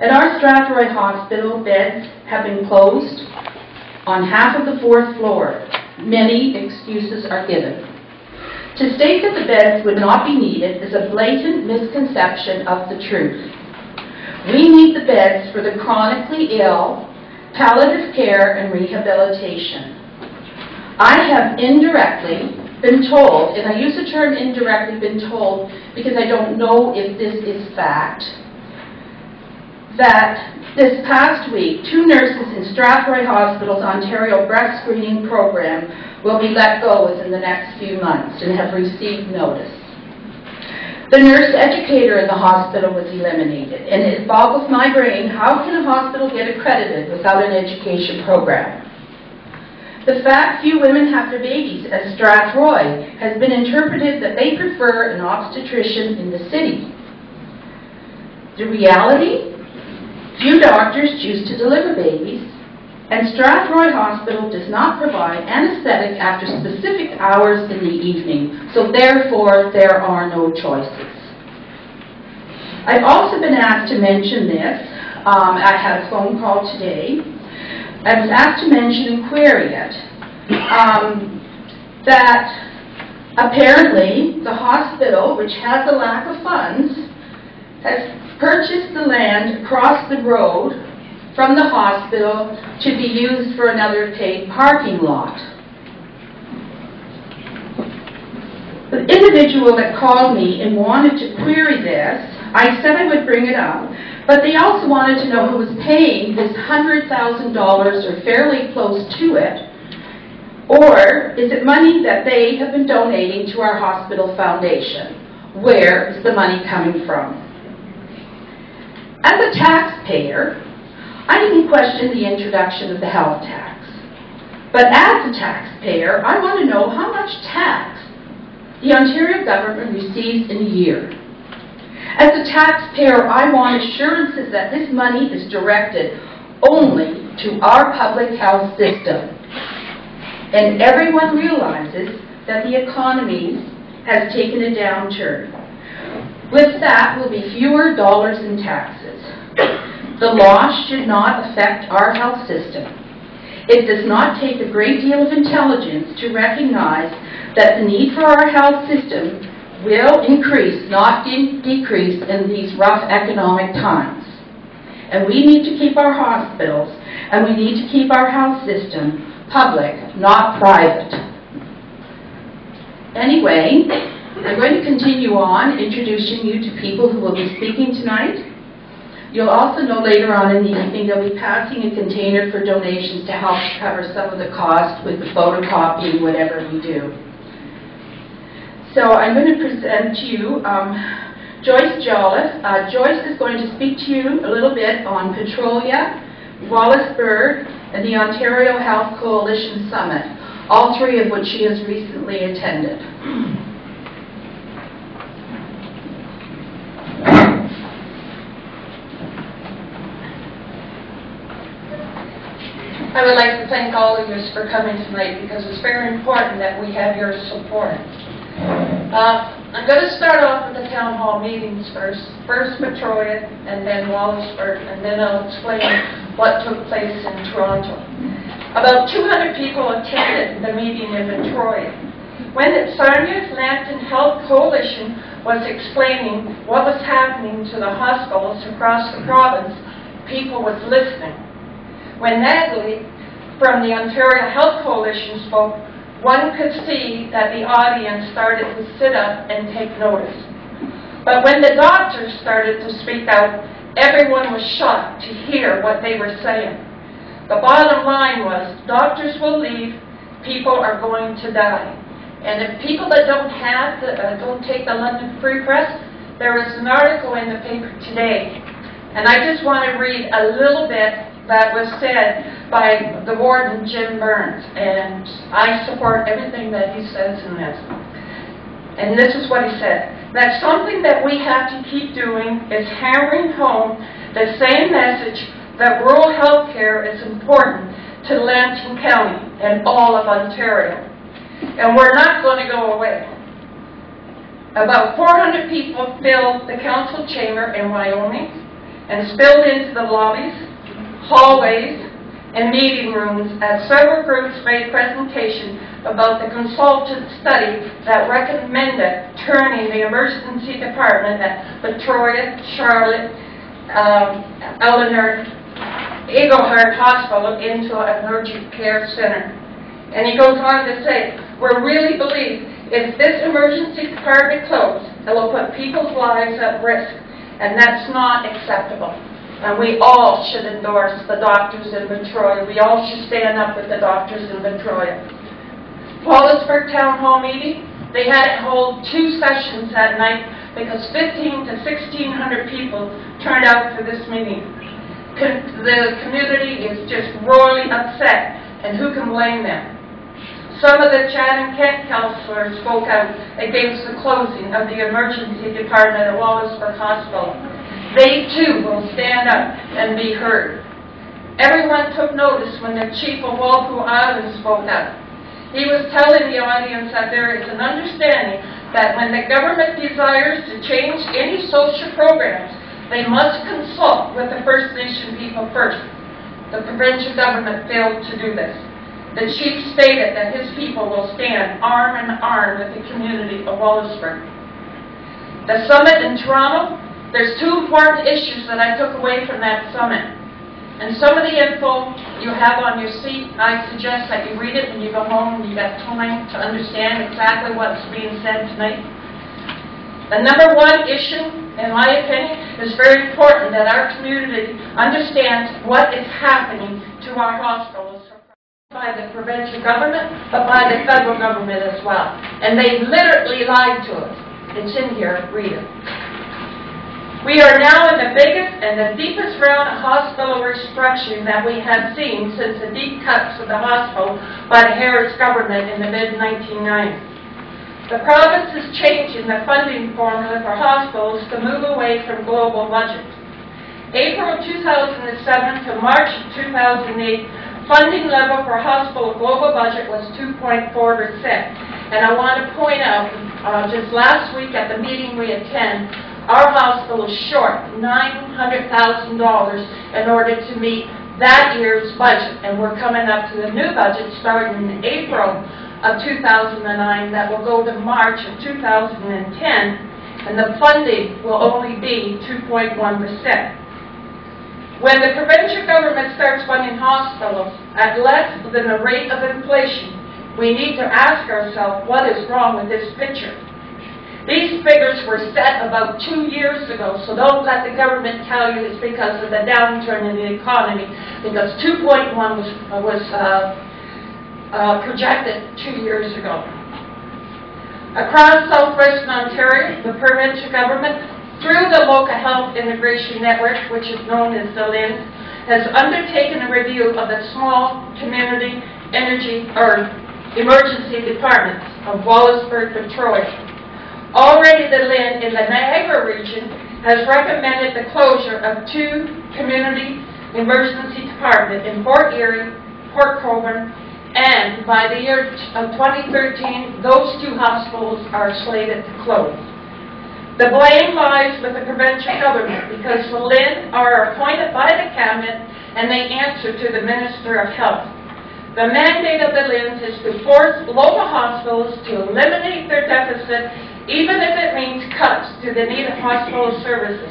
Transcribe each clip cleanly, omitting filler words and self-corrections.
At our Strathroy Hospital, beds have been closed on half of the 4th floor. Many excuses are given. To state that the beds would not be needed is a blatant misconception of the truth. We need the beds for the chronically ill, palliative care, and rehabilitation. I have indirectly been told, and I use the term indirectly been told because I don't know if this is fact, that this past week, 2 nurses in Strathroy Hospital's Ontario breast screening program will be let go within the next few months and have received notice. The nurse educator in the hospital was eliminated, and it boggles my brain, how can a hospital get accredited without an education program? The fact few women have their babies at Strathroy has been interpreted that they prefer an obstetrician in the city. The reality? Few doctors choose to deliver babies, and Strathroy Hospital does not provide anesthetic after specific hours in the evening, so therefore there are no choices. I've also been asked to mention this. I had a phone call today. I was asked to mention and query it, that apparently the hospital, which has a lack of funds, has purchased the land across the road from the hospital to be used for another paid parking lot. The individual that called me and wanted to query this, I said I would bring it up, but they also wanted to know who was paying this $100,000 or fairly close to it, or is it money that they have been donating to our hospital foundation? Where is the money coming from? As a taxpayer, I didn't question the introduction of the health tax. But as a taxpayer, I want to know how much tax the Ontario government receives in a year. As a taxpayer, I want assurances that this money is directed only to our public health system. And everyone realizes that the economy has taken a downturn. With that will be fewer dollars in taxes. The loss should not affect our health system. It does not take a great deal of intelligence to recognize that the need for our health system will increase, not decrease, in these rough economic times. And we need to keep our hospitals, and we need to keep our health system public, not private. Anyway, I'm going to continue on introducing you to people who will be speaking tonight. You'll also know later on in the evening they'll be passing a container for donations to help cover some of the cost with the photocopying, whatever we do. So I'm going to present to you Joyce Jolliffe. Joyce is going to speak to you a little bit on Petrolia, Wallaceburg, and the Ontario Health Coalition Summit, all 3 of which she has recently attended. I would like to thank all of you for coming tonight because it's very important that we have your support. I'm going to start off with the town hall meetings first. First Petrolia, and then Wallaceburg, and then I'll explain what took place in Toronto. About 200 people attended the meeting in Petrolia. When the Sarnia-Lambton Health Coalition was explaining what was happening to the hospitals across the province, people was listening. When Natalie from the Ontario Health Coalition spoke, one could see that the audience started to sit up and take notice. But when the doctors started to speak out, everyone was shocked to hear what they were saying. The bottom line was, doctors will leave, people are going to die. And if people that don't take the London Free Press, there is an article in the paper today. And I just want to read a little bit that was said by the warden, Jim Burns, and I support everything that he says in this. And this is what he said: that something that we have to keep doing is hammering home the same message that rural health care is important to Lambton County and all of Ontario. And we're not going to go away. About 400 people filled the council chamber in Wyoming, and spilled into the lobbies, hallways, and meeting rooms as several groups made presentation about the consultant study that recommended turning the emergency department at Petrolia, Charlotte, Eleanor, Eagle Heart Hospital into an urgent care center. And he goes on to say, we really believe if this emergency department closed, it will put people's lives at risk, and that's not acceptable. And we all should endorse the doctors in Petrolia. We all should stand up with the doctors in Petrolia. Wallaceburg Town Hall meeting, they had to hold 2 sessions that night because 1,500 to 1,600 people turned out for this meeting. The community is just royally upset, and who can blame them? Some of the Chatham-Kent councillors spoke out against the closing of the emergency department at Wallaceburg Hospital. They too will stand up and be heard. Everyone took notice when the chief of Walpole Island spoke out. He was telling the audience that there is an understanding that when the government desires to change any social programs, they must consult with the First Nation people first. The provincial government failed to do this. The chief stated that his people will stand arm in arm with the community of Wallaceburg. The summit in Toronto, there's 2 important issues that I took away from that summit. And some of the info you have on your seat, I suggest that you read it when you go home and you got time to understand exactly what's being said tonight. The number 1 issue, in my opinion, is very important that our community understands what is happening to our hospitals by the provincial government, but by the federal government as well. And they literally lied to us. It's in here, read it. We are now in the biggest and the deepest round of hospital restructuring that we have seen since the deep cuts of the hospital by the Harris government in the mid-1990s. The province is changing the funding formula for hospitals to move away from global budgets. April 2007 to March 2008, funding level for hospital global budget was 2.4%. And I want to point out, just last week at the meeting we attend, our hospital is short $900,000 in order to meet that year's budget. And we're coming up to the new budget starting in April of 2009 that will go to March of 2010. And the funding will only be 2.1%. When the provincial government starts funding hospitals at less than the rate of inflation, we need to ask ourselves what is wrong with this picture. These figures were set about 2 years ago, so don't let the government tell you it's because of the downturn in the economy, because 2.1 was projected 2 years ago. Across southwestern Ontario, the provincial government, through the Local Health Integration Network, which is known as the LINS, has undertaken a review of the small community energy or emergency departments of Wallaceburg and Petrolia. Already the LIN in the Niagara region has recommended the closure of 2 community emergency departments in Fort Erie, Port Colborne, and by the year of 2013, those 2 hospitals are slated to close. The blame lies with the provincial government because the LIN are appointed by the cabinet and they answer to the Minister of Health. The mandate of the LINs is to force local hospitals to eliminate their deficit, even if it means cuts to the needed hospital services.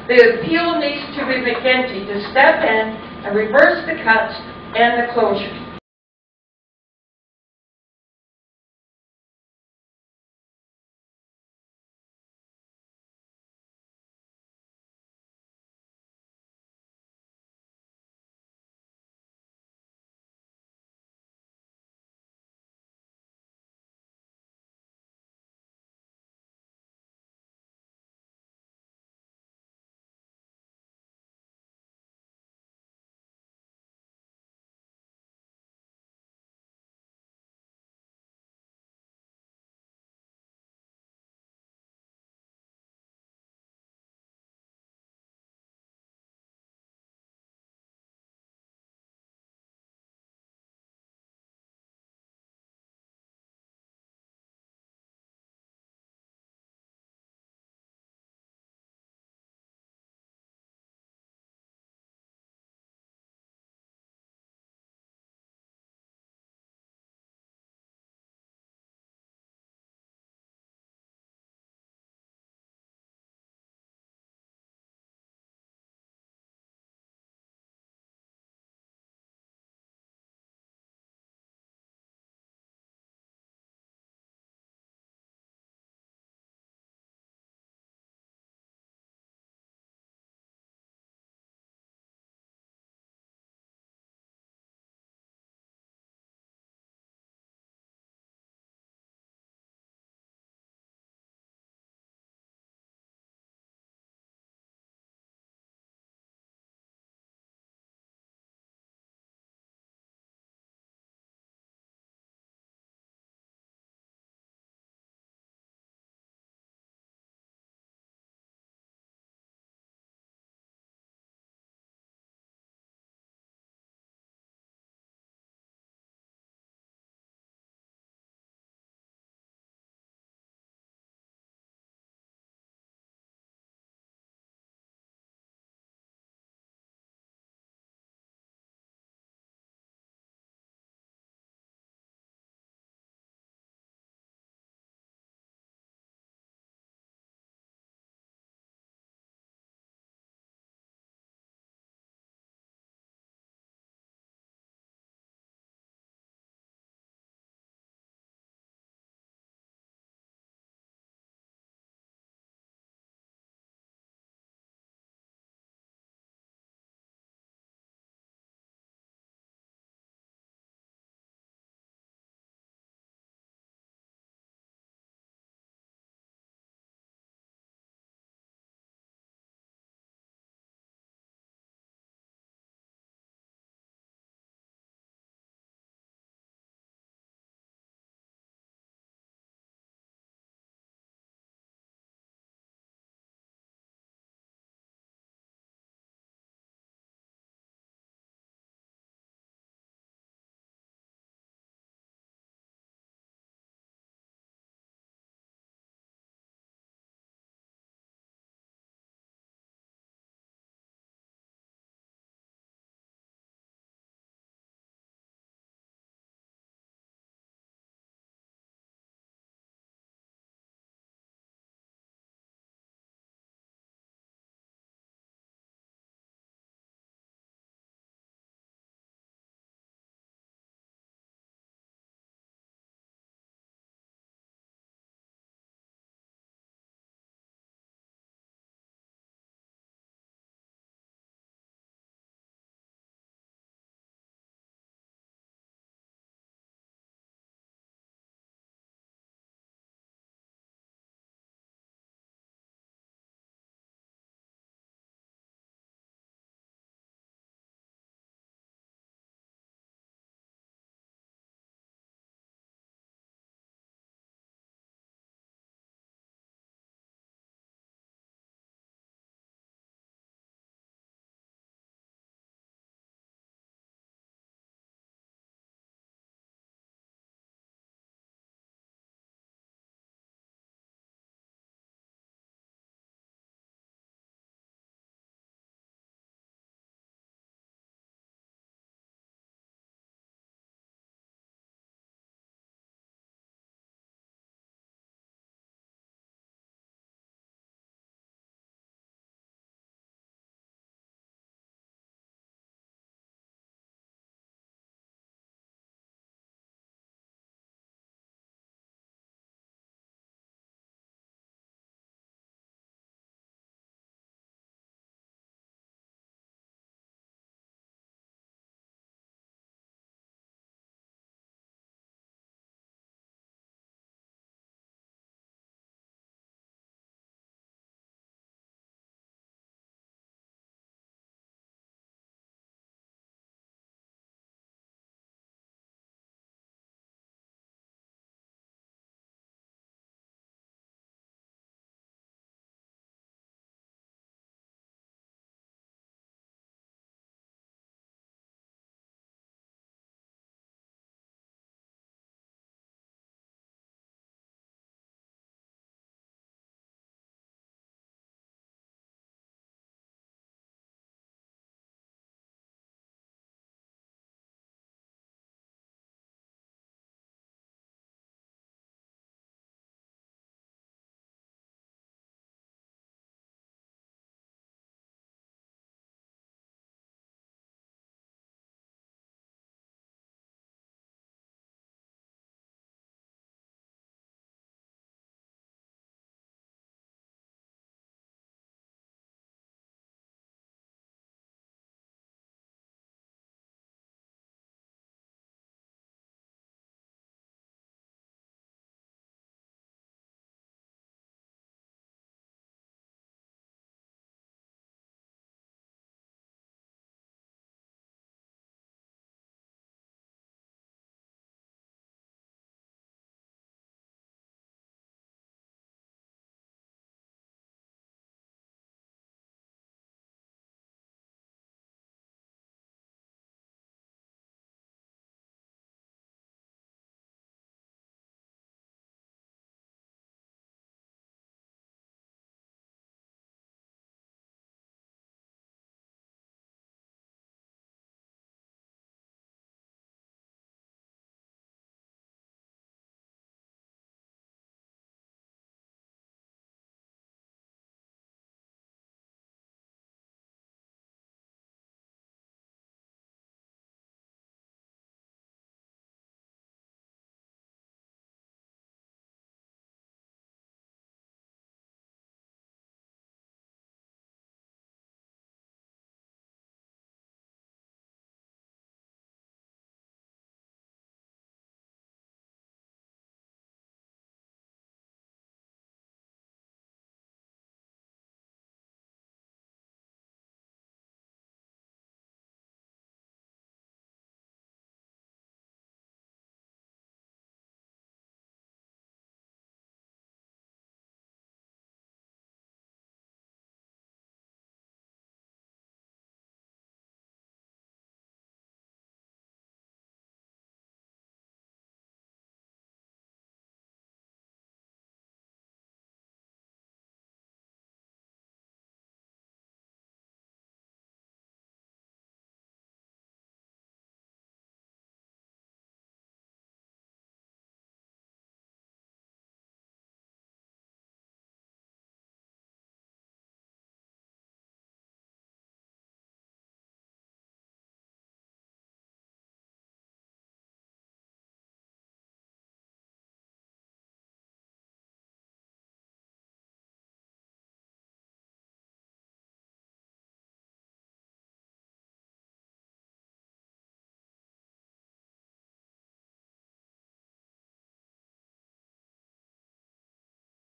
The appeal needs to be McGinty to step in and reverse the cuts and the closures.